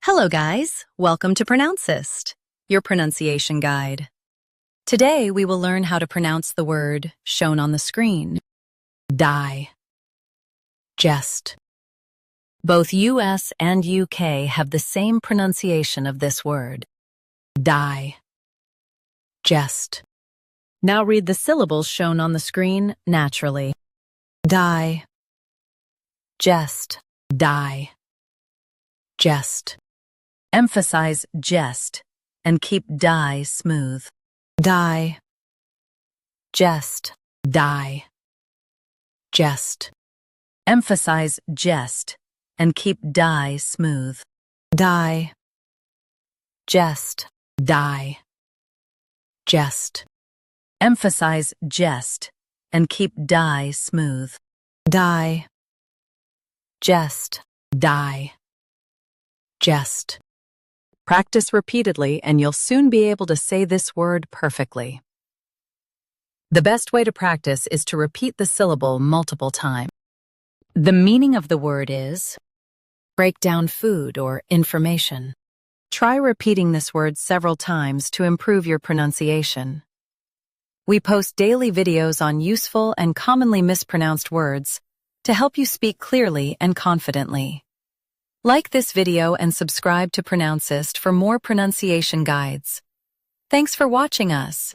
Hello guys, welcome to Pronouncist, your pronunciation guide. Today we will learn how to pronounce the word shown on the screen. Die. Jest. Both US and UK have the same pronunciation of this word. Die. Jest. Now read the syllables shown on the screen naturally. Die. Jest. Die. Jest. Emphasize jest and keep die smooth. Die. Jest. Die. Jest. Emphasize jest and keep die smooth. Die. Jest. Die. Jest. Emphasize jest and keep die smooth. Die. Jest. Die. Jest. Practice repeatedly and you'll soon be able to say this word perfectly. The best way to practice is to repeat the syllable multiple times. The meaning of the word is break down food or information. Try repeating this word several times to improve your pronunciation. We post daily videos on useful and commonly mispronounced words to help you speak clearly and confidently. Like this video and subscribe to Pronouncist for more pronunciation guides. Thanks for watching us.